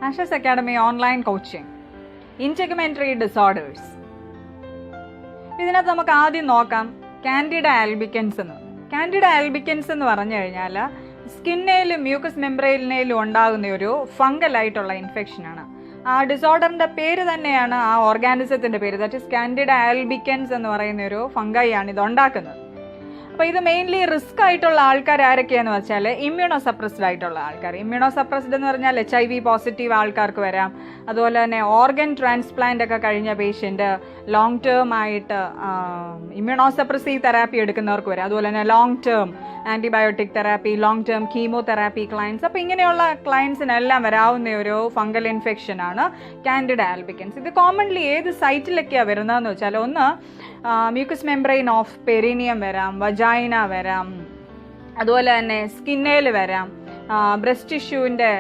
Ashes academy online coaching, integumentary disorders. ഇതിനകത്ത് നമുക്ക് ആദ്യം നോക്കാം കാൻഡിഡ ആൽബിക്കൻസ് എന്ന്. കാൻഡിഡ ആൽബിക്കൻസ് എന്ന് പറഞ്ഞു കഴിഞ്ഞാൽ സ്കിന്നയിലും മ്യൂക്കസ് മെംബ്രെയിനിലും ഉണ്ടാകുന്ന ഒരു ഫംഗലായിട്ടുള്ള ഇൻഫെക്ഷനാണ്. ആ ഡിസോർഡറിൻ്റെ പേര് തന്നെയാണ് ആ ഓർഗാനിസത്തിൻ്റെ പേര്. ദാറ്റ് ഈസ് കാൻഡിഡ ആൽബിക്കൻസ് എന്ന് പറയുന്ന ഒരു ഫംഗൈ ആണ് ഇത് ഉണ്ടാക്കുന്നത്. അപ്പോൾ ഇത് മെയിൻലി റിസ്ക് ആയിട്ടുള്ള ആൾക്കാർ ആരൊക്കെയാണെന്ന് വെച്ചാൽ ഇമ്മ്യൂണോ സപ്രസ്ഡ് ആയിട്ടുള്ള ആൾക്കാർ. ഇമ്മ്യൂണോ സപ്രസ്ഡ് എന്ന് പറഞ്ഞാൽ HIV പോസിറ്റീവ് ആൾക്കാർക്ക് വരാം. അതുപോലെ തന്നെ ഓർഗൻ ട്രാൻസ്പ്ലാന്റ് ഒക്കെ കഴിഞ്ഞ പേഷ്യൻ്റ്, ലോങ് ടേം ആയിട്ട് ഇമ്മ്യൂണോ സപ്രസീവ് തെറാപ്പി എടുക്കുന്നവർക്ക് വരാം. അതുപോലെ തന്നെ long term antibiotic therapy, long term chemotherapy clients. അപ്പോൾ ഇങ്ങനെയുള്ള ക്ലയൻസിനെല്ലാം വരാവുന്ന ഒരു ഫംഗൽ ഇൻഫെക്ഷനാണ് കാൻഡിഡ ആൽബിക്കൻസ്. ഇത് കോമൺലി ഏത് സൈറ്റിലൊക്കെയാണ് വരുന്നതെന്ന് വെച്ചാൽ ഒന്ന് മ്യൂക്കസ് മെംബ്രെയിൻ ഓഫ് പെരിനിയം വരാം, വജൈന വരാം, അതുപോലെ തന്നെ സ്കിന്നയിൽ വരാം, ബ്രസ്റ്റ് ടിഷ്യൂവിൻ്റെ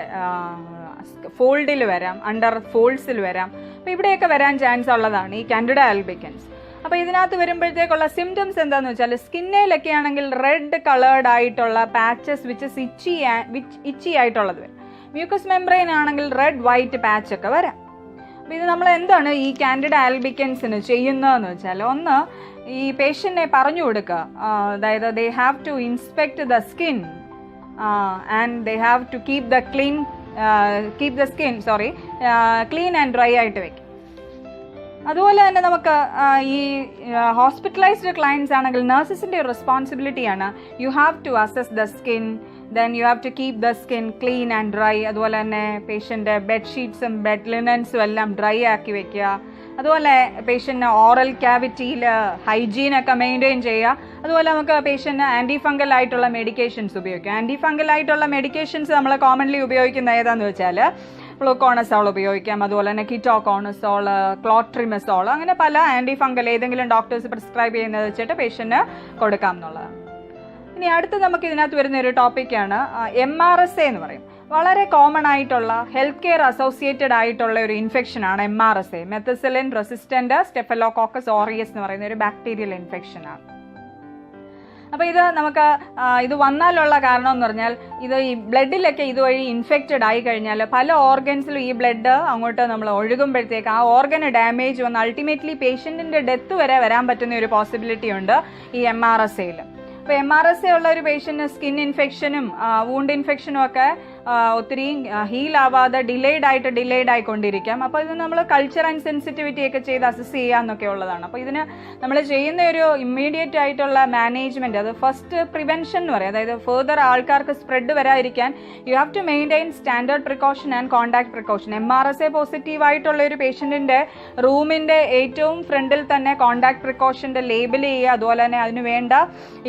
ഫോൾഡിൽ വരാം, അണ്ടർ ഫോൾഡ്സിൽ വരാം. അപ്പോൾ ഇവിടെയൊക്കെ വരാൻ ചാൻസ് ഉള്ളതാണ് ഈ കാൻഡിഡ ആൽബിക്കൻസ്. അപ്പോൾ ഇതിനകത്ത് വരുമ്പോഴത്തേക്കുള്ള സിംറ്റംസ് എന്താണെന്ന് വെച്ചാൽ സ്കിന്നയിലൊക്കെ ആണെങ്കിൽ റെഡ് കളേർഡ് ആയിട്ടുള്ള പാച്ചസ് വിച്ച് ഇച്ചി ആയിട്ടുള്ളത് വരും. മ്യൂക്കസ് മെംബ്രെയിൻ ആണെങ്കിൽ റെഡ് വൈറ്റ് പാച്ച് ഒക്കെ വരാം. അപ്പോൾ ഇത് നമ്മൾ എന്താണ് ഈ കാൻഡിഡ ആൽബിക്കൻസിന് ചെയ്യുന്നതെന്ന് വെച്ചാൽ ഒന്ന് ഈ പേഷ്യൻറ്റിനെ പറഞ്ഞു കൊടുക്കുക. അതായത് they have to inspect the skin and they have to keep the skin clean and dry ആയിട്ട് വെക്കും. അതുപോലെ തന്നെ നമുക്ക് ഈ ഹോസ്പിറ്റലൈസ്ഡ് ക്ലയൻസ് ആണെങ്കിൽ നഴ്സസിൻ്റെ ഒരു റെസ്പോൺസിബിലിറ്റിയാണ്. You have to assess the skin, then you have to keep the skin clean and dry. അതുപോലെ തന്നെ പേഷ്യൻ്റെ ബെഡ്ഷീറ്റ്സും ബെഡ് ലിനൻസും എല്ലാം ഡ്രൈ ആക്കി വെക്കുക. അതുപോലെ പേഷ്യൻറ്റിന് ഓറൽ ക്യാവിറ്റിയിൽ ഹൈജീനൊക്കെ മെയിൻറ്റെയിൻ ചെയ്യുക. അതുപോലെ നമുക്ക് പേഷ്യൻറ്റിന് ആൻറ്റി ഫംഗൽ ആയിട്ടുള്ള മെഡിക്കേഷൻസ് ഉപയോഗിക്കാം. ആൻറ്റി ഫംഗൽ ആയിട്ടുള്ള മെഡിക്കേഷൻസ് നമ്മൾ കോമൺലി ഉപയോഗിക്കുന്ന ഏതാണെന്ന് വെച്ചാൽ ഫ്ലൂക്കോണസോൾ ഉപയോഗിക്കാം. അതുപോലെ തന്നെ കിറ്റോകോണസോൾ, ക്ലോട്രിമസോൾ, അങ്ങനെ പല ആൻറ്റി ഫംഗൽ ഏതെങ്കിലും ഡോക്ടേഴ്സ് പ്രിസ്ക്രൈബ് ചെയ്യുന്നത് വെച്ചിട്ട് പേഷ്യൻറ്റിന് കൊടുക്കാം എന്നുള്ളതാണ്. ഇനി അടുത്ത് നമുക്ക് ഇതിനകത്ത് വരുന്ന ഒരു ടോപ്പിക്കാണ് MRSA എന്ന് പറയും. വളരെ കോമൺ ആയിട്ടുള്ള ഹെൽത്ത് കെയർ അസോസിയേറ്റഡ് ആയിട്ടുള്ള ഒരു ഇൻഫെക്ഷനാണ് MRSA, മെത്തസിലിൻ റെസിസ്റ്റന്റ് സ്റ്റെഫലോകോക്കസ് ഓറിയസ് എന്ന് പറയുന്ന ഒരു ബാക്ടീരിയൽ ഇൻഫെക്ഷനാണ്. അപ്പോൾ ഇത് നമുക്ക് ഇത് വന്നാലുള്ള കാരണം എന്ന് പറഞ്ഞാൽ ഇത് ഈ ബ്ലഡിലൊക്കെ ഇതുവഴി ഇൻഫെക്റ്റഡ് ആയി കഴിഞ്ഞാൽ പല ഓർഗൻസിലും ഈ ബ്ലഡ് അങ്ങോട്ട് നമ്മൾ ഒഴുകുമ്പോഴത്തേക്ക് ആ ഓർഗന് ഡാമേജ് വന്ന് അൾട്ടിമേറ്റ്ലി പേഷ്യൻറ്റിൻ്റെ ഡെത്ത് വരെ വരാൻ പറ്റുന്ന ഒരു പോസിബിലിറ്റി ഉണ്ട് ഈ MRSAയിൽ. അപ്പോൾ MRSA ഉള്ള ഒരു പേഷ്യൻറ്റിന് സ്കിൻ ഇൻഫെക്ഷനും വൂണ്ട് ഇൻഫെക്ഷനും ഒക്കെ ഒത്തിരി ഹീലാവാതെ ഡിലേഡ് ആയിക്കൊണ്ടിരിക്കാം. അപ്പോൾ ഇത് നമ്മൾ കൾച്ചർ ആൻഡ് സെൻസിറ്റിവിറ്റി ഒക്കെ ചെയ്ത് അസസ് ചെയ്യാമെന്നൊക്കെ ഉള്ളതാണ്. അപ്പോൾ ഇതിന് നമ്മൾ ചെയ്യുന്ന ഒരു ഇമ്മീഡിയറ്റ് ആയിട്ടുള്ള മാനേജ്മെൻറ്റ്, അത് ഫസ്റ്റ് പ്രിവെൻഷൻ എന്ന് പറയും. അതായത് ഫെർദർ ആൾക്കാർക്ക് സ്പ്രെഡ് വരാതിരിക്കാൻ you have to maintain standard precaution and contact precaution. MRSA positive ആയിട്ടുള്ള ഒരു പേഷ്യൻറ്റിൻ്റെ റൂമിൻ്റെ ഏറ്റവും ഫ്രണ്ടിൽ തന്നെ കോൺടാക്ട് പ്രിക്കോഷൻ്റെ ലേബിൾ ചെയ്യുക. അതുപോലെ തന്നെ അതിന് വേണ്ട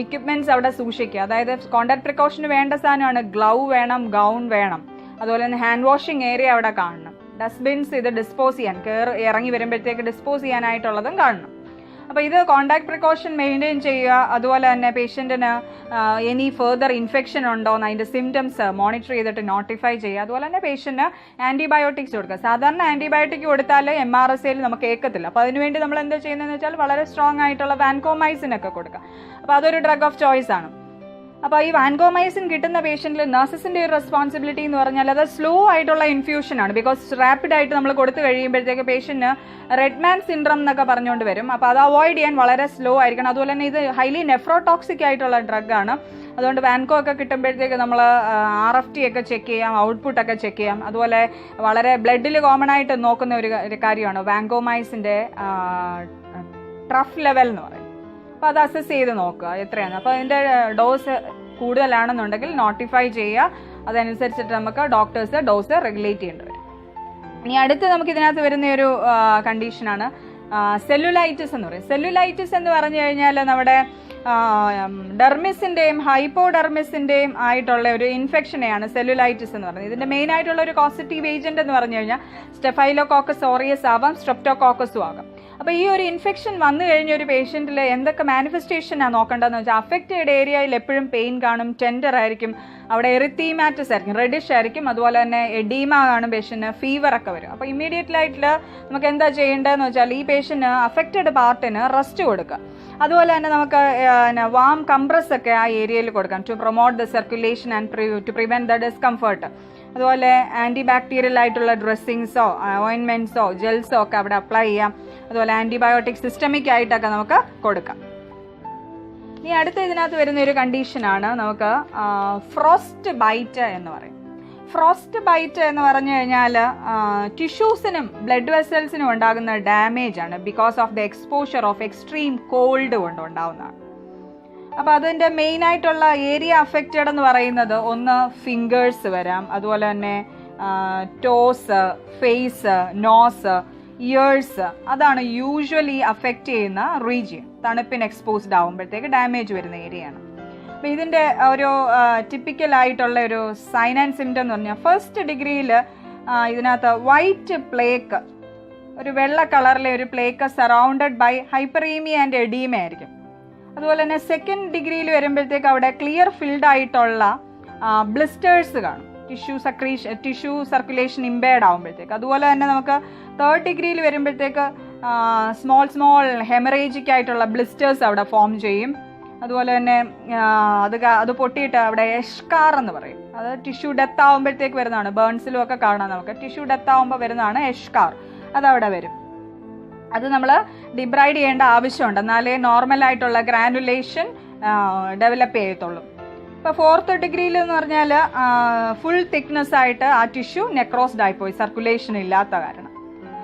ഇക്വിപ്മെൻറ്റ്സ് അവിടെ സൂക്ഷിക്കുക. അതായത് കോൺടാക്ട് പ്രിക്കോഷന് വേണ്ട സാധനമാണ് ഗ്ലൗ വേണം, ഗൗൺ വേണം, അതുപോലെ തന്നെ ഹാൻഡ് വാഷിംഗ് ഏരിയ അവിടെ കാണണം, ഡസ്റ്റ്ബിൻസ് ഇത് ഡിസ്പോസ് ചെയ്യാൻ ഇറങ്ങി വരുമ്പോഴത്തേക്ക് ഡിസ്പോസ് ചെയ്യാനായിട്ടുള്ളതും കാണണം. അപ്പോൾ ഇത് കോൺടാക്ട് പ്രിക്കോഷൻ മെയിൻറ്റെയിൻ ചെയ്യുക. അതുപോലെ തന്നെ പേഷ്യൻറ്റിന് എനി ഫെർദർ ഇൻഫെക്ഷൻ ഉണ്ടോ എന്ന് അതിൻ്റെ സിംറ്റംസ് മോണിറ്റർ ചെയ്തിട്ട് നോട്ടിഫൈ ചെയ്യുക. അതുപോലെ തന്നെ പേഷ്യൻറ്റിന് ആൻറ്റിബയോട്ടിക്സ് കൊടുക്കുക. സാധാരണ ആൻറ്റിബയോട്ടിക് കൊടുത്താൽ MRSAയിൽ നമുക്ക് ഏക്കത്തില്ല. അപ്പോൾ അതിനുവേണ്ടി നമ്മൾ എന്താ ചെയ്യുന്നതെന്ന് വെച്ചാൽ വളരെ സ്ട്രോങ് ആയിട്ടുള്ള വാൻകോമൈസിനൊക്കെ കൊടുക്കുക. അപ്പോൾ അതൊരു ഡ്രഗ് ഓഫ് ചോയ്സ് ആണ്. അപ്പോൾ ഈ വാൻകോമൈസിൻ കിട്ടുന്ന പേഷ്യൻറ്റിൽ നഴ്സസിൻ്റെ ഒരു റെസ്പോൺസിബിലിറ്റി എന്ന് പറഞ്ഞാൽ അത് സ്ലോ ആയിട്ടുള്ള ഇൻഫ്യൂഷനാണ്. ബിക്കോസ് റാപ്പിഡായിട്ട് നമ്മൾ കൊടുത്തു കഴിയുമ്പോഴത്തേക്ക് പേഷ്യൻറ്റിന് റെഡ്മാൻ സിൻഡ്രം എന്നൊക്കെ പറഞ്ഞുകൊണ്ട് വരും. അപ്പോൾ അത് അവോയ്ഡ് ചെയ്യാൻ വളരെ സ്ലോ ആയിരിക്കണം. അതുപോലെ തന്നെ ഇത് ഹൈലി നെഫ്രോടോക്സിക് ആയിട്ടുള്ള ഡ്രഗാണ്. അതുകൊണ്ട് വാൻകോ ഒക്കെ കിട്ടുമ്പോഴത്തേക്ക് നമ്മൾ RFT ഒക്കെ ചെക്ക് ചെയ്യാം, ഔട്ട്പുട്ടൊക്കെ ചെക്ക് ചെയ്യാം. അതുപോലെ വളരെ ബ്ലഡിൽ കോമൺ ആയിട്ട് നോക്കുന്ന ഒരു കാര്യമാണ് വാൻകോമൈസിൻ്റെ ട്രഫ് ലെവൽ എന്ന് പറയും. അപ്പോൾ അത് അസസ് ചെയ്ത് നോക്കുക എത്രയാണ്. അപ്പോൾ അതിൻ്റെ ഡോസ് കൂടുതലാണെന്നുണ്ടെങ്കിൽ നോട്ടിഫൈ ചെയ്യുക. അതനുസരിച്ചിട്ട് നമുക്ക് ഡോക്ടേഴ്സ് ഡോസ് റെഗുലേറ്റ് ചെയ്യേണ്ടി വരും. ഇനി അടുത്ത് നമുക്ക് ഇതിനകത്ത് വരുന്ന ഒരു കണ്ടീഷനാണ് സെല്ലുലൈറ്റിസ് എന്ന് പറയും. സെല്ലുലൈറ്റിസ് എന്ന് പറഞ്ഞു കഴിഞ്ഞാൽ നമ്മുടെ ഡെർമിസിൻ്റെയും ഹൈപ്പോഡെർമിസിൻ്റെയും ആയിട്ടുള്ള ഒരു ഇൻഫെക്ഷനെയാണ് സെല്ലുലൈറ്റിസ് എന്ന് പറയുന്നത്. ഇതിൻ്റെ മെയിൻ ആയിട്ടുള്ള ഒരു കോസറ്റീവ് ഏജൻറ്റ് എന്ന് പറഞ്ഞു കഴിഞ്ഞാൽ സ്റ്റെഫൈലോകോക്കസ് ഓറിയസ് ആവാം, സ്ട്രെപ്റ്റോകോക്കസും ആകാം. അപ്പോൾ ഈ ഒരു ഇൻഫെക്ഷൻ വന്നു കഴിഞ്ഞ ഒരു പേഷ്യൻറ്റിൽ എന്തൊക്കെ മാനിഫെസ്റ്റേഷനാണ് നോക്കേണ്ടതെന്ന് വെച്ചാൽ അഫക്റ്റഡ് ഏരിയയിൽ എപ്പോഴും പെയിൻ കാണും, ടെൻഡർ ആയിരിക്കും, അവിടെ എറിത്തീമാറ്റസ് ആയിരിക്കും, റെഡിഷ് ആയിരിക്കും, അതുപോലെ തന്നെ എഡീമ കാണും, പേഷ്യൻറ്റിന് ഫീവറൊക്കെ വരും. അപ്പോൾ ഇമ്മീഡിയറ്റ്ലായിട്ട് നമുക്ക് എന്താ ചെയ്യേണ്ടതെന്ന് വെച്ചാൽ ഈ പേഷ്യൻറ്റിന് അഫക്റ്റഡ് പാർട്ടിന് റെസ്റ്റ് കൊടുക്കുക. അതുപോലെ തന്നെ നമുക്ക് വാം കംപ്രസ് ഒക്കെ ആ ഏരിയയിൽ കൊടുക്കാം to promote the circulation and to prevent the discomfort. അതുപോലെ ആൻറ്റി ബാക്ടീരിയൽ ആയിട്ടുള്ള ഡ്രസ്സിങ്സോ ഓയിൻമെൻറ്റ്സോ ജെൽസോ ഒക്കെ അവിടെ അപ്ലൈ ചെയ്യാം. അതുപോലെ ആൻറ്റിബയോട്ടിക് സിസ്റ്റമിക് ആയിട്ടൊക്കെ നമുക്ക് കൊടുക്കാം. ഇനി അടുത്ത ഇതിനകത്ത് വരുന്ന ഒരു കണ്ടീഷനാണ് നമുക്ക് ഫ്രോസ്റ്റ് ബൈറ്റ് എന്ന് പറയും. ഫ്രോസ്റ്റ് ബൈറ്റ് എന്ന് പറഞ്ഞു കഴിഞ്ഞാൽ ടിഷ്യൂസിനും ബ്ലഡ് വെസൽസിനും ഉണ്ടാകുന്ന ഡാമേജ് ആണ് because of the exposure of extreme called കൊണ്ട് ഉണ്ടാകുന്നതാണ്. അപ്പോൾ അതിൻ്റെ മെയിനായിട്ടുള്ള ഏരിയ അഫക്റ്റഡ് എന്ന് പറയുന്നത് ഒന്ന് ഫിംഗേഴ്സ് വരാം, അതുപോലെ തന്നെ ടോസ്, ഫേസ്, നോസ്, ഇയേഴ്സ്, അതാണ് യൂഷ്വലി അഫക്റ്റ് ചെയ്യുന്ന റീജിയൻ. തണുപ്പിന് എക്സ്പോസ്ഡ് ആകുമ്പോഴത്തേക്ക് ഡാമേജ് വരുന്ന ഏരിയയാണ്. അപ്പോൾ ഇതിൻ്റെ ഒരു ടിപ്പിക്കലായിട്ടുള്ള ഒരു സൈൻ ആൻഡ് സിംറ്റം എന്ന് പറഞ്ഞാൽ ഫസ്റ്റ് ഡിഗ്രിയിൽ ഇതിനകത്ത് വൈറ്റ് പ്ലേക്ക്, ഒരു വെള്ള കളറിലെ ഒരു plaque surrounded by hyperaemia and oedema ആയിരിക്കും. അതുപോലെ തന്നെ സെക്കൻഡ് ഡിഗ്രിയിൽ വരുമ്പോഴത്തേക്ക് അവിടെ ക്ലിയർ ഫിൽഡ് ആയിട്ടുള്ള ബ്ലിസ്റ്റേഴ്സ് കാണും, ടിഷ്യൂ സർക്കുലേഷൻ ഇമ്പയർഡ് ആകുമ്പോഴത്തേക്ക്. അതുപോലെ തന്നെ നമുക്ക് തേർഡ് ഡിഗ്രിയിൽ വരുമ്പോഴത്തേക്ക് സ്മോൾ ഹെമറേജിക് ആയിട്ടുള്ള ബ്ലിസ്റ്റേഴ്സ് അവിടെ ഫോം ചെയ്യും. അതുപോലെ തന്നെ അത് പൊട്ടിയിട്ട് അവിടെ എഷ്കാർ എന്ന് പറയും. അത് ടിഷ്യൂ ഡെത്ത് ആകുമ്പോഴത്തേക്ക് വരുന്നതാണ്. ബേൺസിലും ഒക്കെ കാണാം നമുക്ക്. ടിഷ്യൂ ഡെത്ത് ആകുമ്പോൾ വരുന്നതാണ് എഷ്കാർ, അതവിടെ വരും. അത് നമ്മൾ ഡിബ്രൈഡ് ചെയ്യേണ്ട ആവശ്യമുണ്ട്, എന്നാലേ നോർമലായിട്ടുള്ള ഗ്രാനുലേഷൻ ഡെവലപ്പ് ചെയ്യത്തുള്ളൂ. ഇപ്പോൾ ഫോർത്ത് ഡിഗ്രിയിൽ എന്ന് പറഞ്ഞാൽ ഫുൾ തിക്നെസ് ആയിട്ട് ആ ടിഷ്യൂ നെക്രോസ്ഡ് ആയിപ്പോയി, സർക്കുലേഷൻ ഇല്ലാത്ത കാരണം.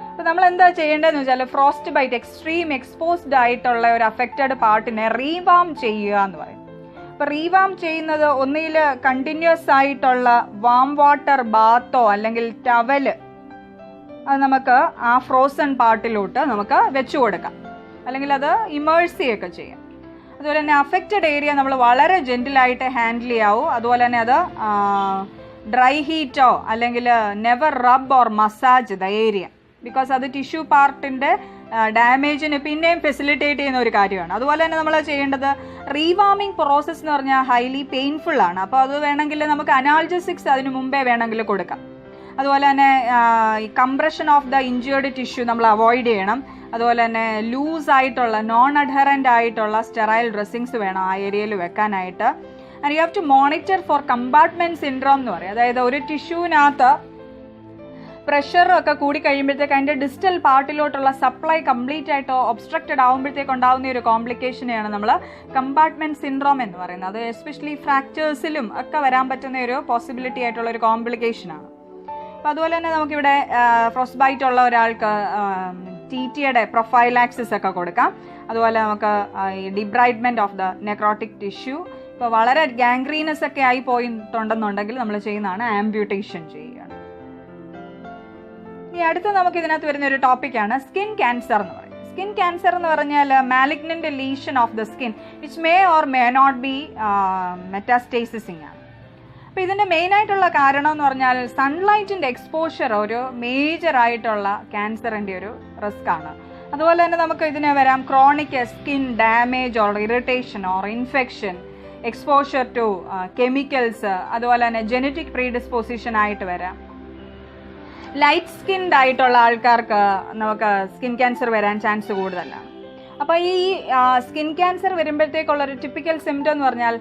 അപ്പോൾ നമ്മൾ എന്താ ചെയ്യേണ്ടതെന്ന് വെച്ചാൽ ഫ്രോസ്റ്റ് ബൈറ്റ് എക്സ്ട്രീം എക്സ്പോസ്ഡ് ആയിട്ടുള്ള ഒരു അഫക്റ്റഡ് പാർട്ടിനെ റീവാം ചെയ്യുക എന്ന് പറയും. അപ്പോൾ റീവാം ചെയ്യുന്നത് ഒന്നിൽ കണ്ടിന്യൂസ് ആയിട്ടുള്ള വാം വാട്ടർ ബാത്തോ അല്ലെങ്കിൽ ടവല് അത് നമുക്ക് ആ ഫ്രോസൺ പാർട്ടിലോട്ട് നമുക്ക് വെച്ചു കൊടുക്കാം, അല്ലെങ്കിൽ അത് ഇമേഴ്സ് ചെയ്യുകയൊക്കെ ചെയ്യാം. അതുപോലെ തന്നെ അഫക്റ്റഡ് ഏരിയ നമ്മൾ വളരെ ജെന്റിലായിട്ട് ഹാൻഡിൽ ചെയ്യാവൂ. അതുപോലെ തന്നെ അത് ഡ്രൈ ഹീറ്റോ അല്ലെങ്കിൽ never rub or massage the area, because അത് ടിഷ്യൂ പാർട്ടിൻ്റെ ഡാമേജിന് പിന്നെയും ഫെസിലിറ്റേറ്റ് ചെയ്യുന്ന ഒരു കാര്യമാണ്. അതുപോലെ തന്നെ നമ്മൾ ചെയ്യേണ്ടത് റീവാമിങ് പ്രോസസ്സ് എന്ന് പറഞ്ഞാൽ ഹൈലി പെയിൻഫുൾ ആണ്. അപ്പോൾ അത് വേണമെങ്കിൽ നമുക്ക് അനാൾജസിക്സ് അതിന് മുമ്പേ വേണമെങ്കിൽ കൊടുക്കാം. അതുപോലെ തന്നെ ഈ compression of the injured tissue നമ്മൾ അവോയ്ഡ് ചെയ്യണം. അതുപോലെ തന്നെ ലൂസ് ആയിട്ടുള്ള നോൺ അഡ്ഹറൻ്റ് ആയിട്ടുള്ള സ്റ്റെറൈൽ ഡ്രസ്സിങ്സ് വേണം ആ ഏരിയയിൽ വെക്കാനായിട്ട്. And you have to monitor for compartment syndrome എന്ന് പറയും. അതായത് ഒരു ടിഷ്യൂവിനകത്ത് പ്രഷറൊക്കെ കൂടി കഴിയുമ്പോഴത്തേക്ക് അതിൻ്റെ ഡിസ്റ്റൽ പാർട്ടിലോട്ടുള്ള സപ്ലൈ കംപ്ലീറ്റ് ആയിട്ട് ഒബ്സ്ട്രക്റ്റഡ് ആകുമ്പോഴത്തേക്ക് ഉണ്ടാകുന്ന ഒരു കോംപ്ലിക്കേഷനെയാണ് നമ്മൾ കമ്പാർട്ട്മെൻറ്റ് സിൻഡ്രോം എന്ന് പറയുന്നത്. അത് എസ്പെഷ്യലി ഫ്രാക്ചേഴ്സിലും ഒക്കെ വരാൻ പറ്റുന്ന ഒരു പോസിബിലിറ്റി ആയിട്ടുള്ള ഒരു കോംപ്ലിക്കേഷനാണ്. അപ്പോൾ അതുപോലെ തന്നെ നമുക്കിവിടെ ഫ്രോസ്റ്റ് ബൈറ്റ് ഉള്ള ഒരാൾക്ക് TTയുടെ പ്രൊഫൈലാക്സിസ് ഒക്കെ കൊടുക്കാം. അതുപോലെ നമുക്ക് ഈ ഡിബ്രൈഡ്മെൻറ്റ് ഓഫ് ദ നെക്രോട്ടിക് ടിഷ്യൂ. ഇപ്പോൾ വളരെ ഗാംഗ്രീനസ് ഒക്കെ ആയി പോയിട്ടുണ്ടെന്നുണ്ടെങ്കിൽ നമ്മൾ ചെയ്യുന്നതാണ് ആംബ്യൂട്ടേഷൻ ചെയ്യുകയാണ്. ഇനി അടുത്ത നമുക്ക് ഇതിനകത്ത് വരുന്ന ഒരു ടോപ്പിക്കാണ് സ്കിൻ ക്യാൻസർ എന്ന് പറയും. സ്കിൻ ക്യാൻസർ എന്ന് പറഞ്ഞാൽ malignant lesion of the skin which may or may not be metastasizing ആണ്. അപ്പോൾ ഇതിൻ്റെ മെയിനായിട്ടുള്ള കാരണം എന്ന് പറഞ്ഞാൽ സൺലൈറ്റിൻ്റെ എക്സ്പോഷർ ഒരു മേജറായിട്ടുള്ള ക്യാൻസറിൻ്റെ ഒരു റിസ്ക് ആണ്. അതുപോലെ തന്നെ നമുക്ക് ഇതിന് വരാം chronic skin damage or irritation or infection, exposure to chemicals, അതുപോലെ തന്നെ ജെനറ്റിക് പ്രീഡിസ്പോസിഷൻ ആയിട്ട് വരാം. ലൈറ്റ് സ്കിൻഡ് ആയിട്ടുള്ള ആൾക്കാർക്ക് നമുക്ക് സ്കിൻ ക്യാൻസർ വരാൻ ചാൻസ് കൂടുതലാണ്. അപ്പോൾ ഈ സ്കിൻ ക്യാൻസർ വരുമ്പോഴത്തേക്കുള്ളൊരു ടിപ്പിക്കൽ സിംറ്റം എന്ന് പറഞ്ഞാൽ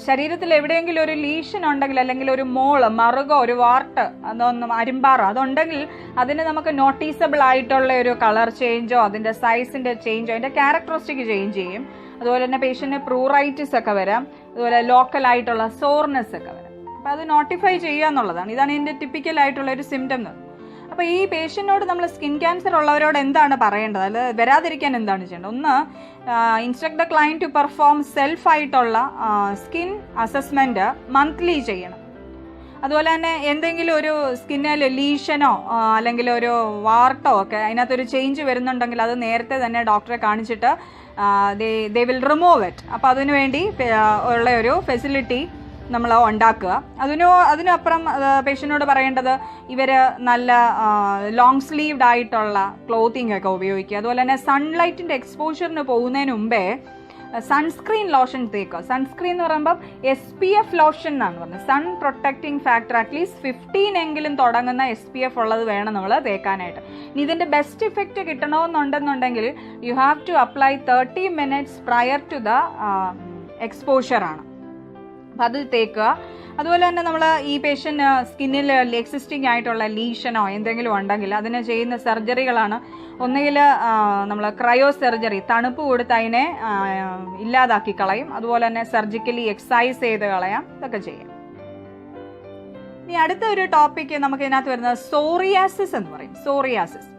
ശരീരത്തിൽ എവിടെയെങ്കിലും ഒരു ലീഷൻ ഉണ്ടെങ്കിൽ, അല്ലെങ്കിൽ ഒരു മോള്, മറുകോ, ഒരു വാർട്ട്, അതൊന്നും അരിമ്പാറോ അതുണ്ടെങ്കിൽ അതിന് നമുക്ക് നോട്ടീസബിൾ ആയിട്ടുള്ള ഒരു കളർ ചേഞ്ചോ അതിൻ്റെ സൈസിൻ്റെ ചേഞ്ചോ അതിൻ്റെ ക്യാരക്ടറിസ്റ്റിക് ചേഞ്ച് ചെയ്യും. അതുപോലെ തന്നെ പേഷ്യൻറ്റിന് പ്രൂറൈറ്റിസ് ഒക്കെ വരാം. അതുപോലെ ലോക്കലായിട്ടുള്ള സോർനെസ് ഒക്കെ വരാം. അപ്പോൾ അത് നോട്ടിഫൈ ചെയ്യുക എന്നുള്ളതാണ്. ഇതാണ് ഇതിൻ്റെ ടിപ്പിക്കൽ ആയിട്ടുള്ള ഒരു സിംറ്റം എന്ന്. അപ്പോൾ ഈ പേഷ്യൻറ്റിനോട് നമ്മൾ സ്കിൻ ക്യാൻസർ ഉള്ളവരോട് എന്താണ് പറയേണ്ടത്, അത് വരാതിരിക്കാൻ എന്താണ് ചെയ്യേണ്ടത്? ഒന്ന്, instruct the client to perform സെൽഫായിട്ടുള്ള സ്കിൻ അസസ്മെൻറ്റ് മന്ത്ലി ചെയ്യണം. അതുപോലെ തന്നെ എന്തെങ്കിലും ഒരു സ്കിന്നിൽ ലീഷനോ അല്ലെങ്കിൽ ഒരു വാർട്ടോ ഒക്കെ അതിനകത്തൊരു ചേഞ്ച് വരുന്നുണ്ടെങ്കിൽ അത് നേരത്തെ തന്നെ ഡോക്ടറെ കാണിച്ചിട്ട് ദേ വിൽ റിമൂവ് ഇറ്റ്. അപ്പോൾ അതിനു വേണ്ടി ഉള്ള ഒരു ഫെസിലിറ്റി നമ്മൾ ഉണ്ടാക്കുക. അതിനപ്പുറം പേഷ്യൻറ്റിനോട് പറയേണ്ടത് ഇവർ നല്ല ലോങ് സ്ലീവ്ഡ് ആയിട്ടുള്ള ക്ലോത്തിങ് ഒക്കെ ഉപയോഗിക്കുക. അതുപോലെ തന്നെ സൺലൈറ്റിൻ്റെ എക്സ്പോഷറിന് പോകുന്നതിന് മുമ്പേ സൺസ്ക്രീൻ ലോഷൻ തേക്കുക. സൺസ്ക്രീൻ എന്ന് പറയുമ്പോൾ SPF ലോഷൻ എന്നാണ് പറഞ്ഞത്. സൺ പ്രൊട്ടക്റ്റിംഗ് ഫാക്ടർ അറ്റ്ലീസ്റ്റ് 15 എങ്കിലും തുടങ്ങുന്ന SPF ഉള്ളത് വേണം നമ്മൾ തേക്കാനായിട്ട്. ഇനി ഇതിൻ്റെ ബെസ്റ്റ് ഇഫക്റ്റ് കിട്ടണമെന്നുണ്ടെന്നുണ്ടെങ്കിൽ you have to apply 30 minutes prior to the exposure ആണ്. അപ്പം അത് തേക്കുക. അതുപോലെ തന്നെ നമ്മൾ ഈ പേഷ്യൻ്റ് സ്കിന്നിൽ എക്സിസ്റ്റിംഗ് ആയിട്ടുള്ള ലീഷനോ എന്തെങ്കിലും ഉണ്ടെങ്കിൽ അതിന് ചെയ്യുന്ന സർജറികളാണ് ഒന്നുകിൽ നമ്മൾ ക്രയോ സർജറി, തണുപ്പ് കൊടുത്ത് അതിനെ ഇല്ലാതാക്കി കളയും. അതുപോലെ തന്നെ സർജിക്കലി എക്സൈസ് ചെയ്ത് കളയാം, ഇതൊക്കെ ചെയ്യാം. ഇനി അടുത്ത ഒരു ടോപ്പിക്ക് നമുക്ക് ഇതിനകത്ത് വരുന്നത് സോറിയാസിസ് എന്ന് പറയും. സോറിയാസിസ്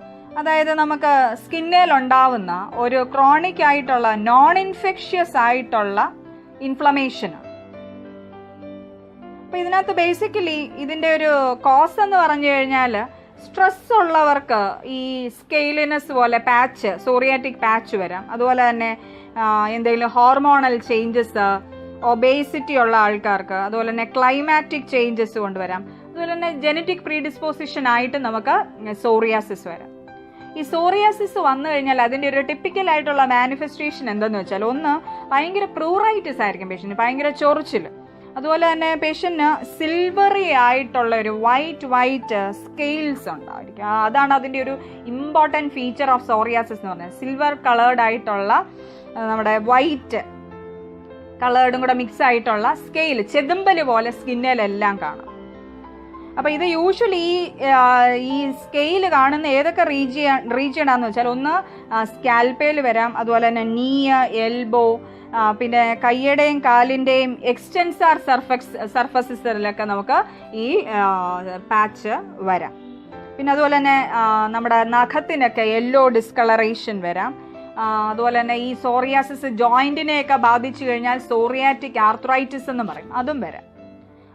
അതായത് നമുക്ക് സ്കിന്നിൽ ഉണ്ടാവുന്ന ഒരു ക്രോണിക് ആയിട്ടുള്ള നോൺ ഇൻഫെക്ഷ്യസ് ആയിട്ടുള്ള ഇൻഫ്ലമേഷനാണ്. അപ്പോൾ ഇതിനകത്ത് ബേസിക്കലി ഇതിൻ്റെ ഒരു കോസ് എന്ന് പറഞ്ഞു കഴിഞ്ഞാൽ സ്ട്രെസ് ഉള്ളവർക്ക് ഈ സ്കെയിലിനെസ് പോലെ പാച്ച്, സോറിയാറ്റിക് പാച്ച് വരാം. അതുപോലെ തന്നെ എന്തെങ്കിലും ഹോർമോണൽ ചേഞ്ചസ്, ഒബേസിറ്റി ഉള്ള ആൾക്കാർക്ക്, അതുപോലെ തന്നെ ക്ലൈമാറ്റിക് ചേഞ്ചസ് കൊണ്ടുവരാം. അതുപോലെ തന്നെ ജനറ്റിക് പ്രീഡിസ്പോസിഷൻ ആയിട്ട് നമുക്ക് സോറിയാസിസ് വരാം. ഈ സോറിയാസിസ് വന്നു കഴിഞ്ഞാൽ അതിൻ്റെ ഒരു ടിപ്പിക്കൽ ആയിട്ടുള്ള മാനിഫെസ്റ്റേഷൻ എന്താണെന്ന് വെച്ചാൽ, ഒന്ന് ഭയങ്കര പ്രൂറൈറ്റിസ് ആയിരിക്കും പേഷ്യൻറ്റ്, ഭയങ്കര ചൊറിച്ചിൽ. അതുപോലെ തന്നെ പേഷ്യൻറ്റിന് സിൽവറി ആയിട്ടുള്ള ഒരു വൈറ്റ് സ്കെയിൽസ് ഉണ്ടായിരിക്കും. അതാണ് അതിൻ്റെ ഒരു ഇമ്പോർട്ടൻറ്റ് ഫീച്ചർ ഓഫ് സോറിയാസിസ് എന്ന് പറഞ്ഞാൽ. സിൽവർ കളേർഡ് ആയിട്ടുള്ള നമ്മുടെ വൈറ്റ് കളേർഡും കൂടെ മിക്സ് ആയിട്ടുള്ള സ്കെയിൽ, ചെതുമ്പൽ പോലെ സ്കിന്നിലെല്ലാം കാണും. അപ്പോൾ ഇത് യൂഷ്വലി ഈ സ്കെയിൽ കാണുന്ന ഏതൊക്കെ റീജിയൻ ആണെന്ന് വെച്ചാൽ, ഒന്ന് സ്കാൽപ്പയിൽ വരാം, അതുപോലെ തന്നെ നീ, എൽബോ, പിന്നെ കയ്യുടെയും കാലിൻ്റെയും എക്സ്റ്റെൻസാർ സർഫസിലൊക്കെ നമുക്ക് ഈ പാച്ച് വരാം. പിന്നെ അതുപോലെ തന്നെ നമ്മുടെ നഖത്തിനൊക്കെ യെല്ലോ ഡിസ്കളറേഷൻ വരാം. അതുപോലെ തന്നെ ഈ സോറിയാസിസ് ജോയിൻറ്റിനെയൊക്കെ ബാധിച്ചു കഴിഞ്ഞാൽ സോറിയാറ്റിക് ആർത്രൈറ്റിസ് എന്ന് പറയും, അതും വരാം.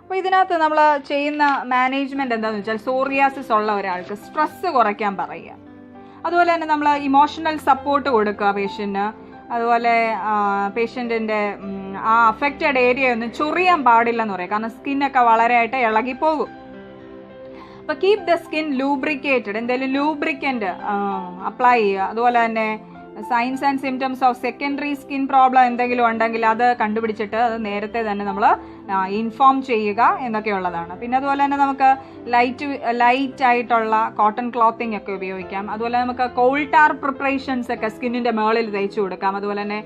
അപ്പോൾ ഇതിനകത്ത് നമ്മൾ ചെയ്യുന്ന മാനേജ്മെൻറ്റ് എന്താണെന്ന് വെച്ചാൽ, സോറിയാസിസ് ഉള്ള ഒരാൾക്ക് സ്ട്രെസ്സ് കുറയ്ക്കാൻ പറയുക. അതുപോലെ തന്നെ നമ്മൾ ഇമോഷണൽ സപ്പോർട്ട് കൊടുക്കുക പേഷ്യൻറ്റിന്. അതുപോലെ പേഷ്യൻറ്റിൻ്റെ ആ അഫക്റ്റഡ് ഏരിയ ഒന്നും ചൊറിയാൻ പാടില്ലെന്ന് പറയും, കാരണം സ്കിന്നൊക്കെ വളരെയായിട്ട് ഇളകിപ്പോകും. അപ്പോൾ കീപ് ദ സ്കിൻ ലൂബ്രിക്കേറ്റഡ്, എന്തെങ്കിലും ലൂബ്രിക്കൻ്റ് അപ്ലൈ ചെയ്യുക. അതുപോലെ തന്നെ signs and symptoms of secondary skin problem എന്തെങ്കിലും ഉണ്ടെങ്കിൽ അത് കണ്ടുപിടിച്ചിട്ട് അത് നേരത്തെ തന്നെ നമ്മൾ ഇൻഫോം ചെയ്യുക എന്നൊക്കെയുള്ളതാണ്. പിന്നെ അതുപോലെ തന്നെ നമുക്ക് ലൈറ്റ് ആയിട്ടുള്ള കോട്ടൺ ക്ലോത്തിങ് ഒക്കെ ഉപയോഗിക്കാം. അതുപോലെ നമുക്ക് കോൾട്ടാർ പ്രിപ്പറേഷൻസ് ഒക്കെ സ്കിന്നിൻ്റെ മുകളിൽ തേച്ച് കൊടുക്കാം. അതുപോലെ തന്നെ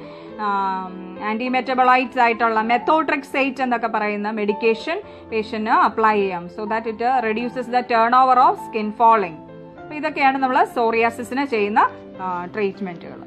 ആൻറ്റി മെറ്റബോളൈറ്റ്സ് ആയിട്ടുള്ള മെത്തോട്രിക്സേറ്റ് എന്നൊക്കെ പറയുന്ന മെഡിക്കേഷൻ പേഷ്യൻറ്റിന് അപ്ലൈ ചെയ്യാം, so that it reduces the turn over of skin falling. അപ്പോൾ ഇതൊക്കെയാണ് നമ്മൾ സോറിയാസിസിന് ചെയ്യുന്ന ട്രീറ്റ്മെൻറ്റുകൾ.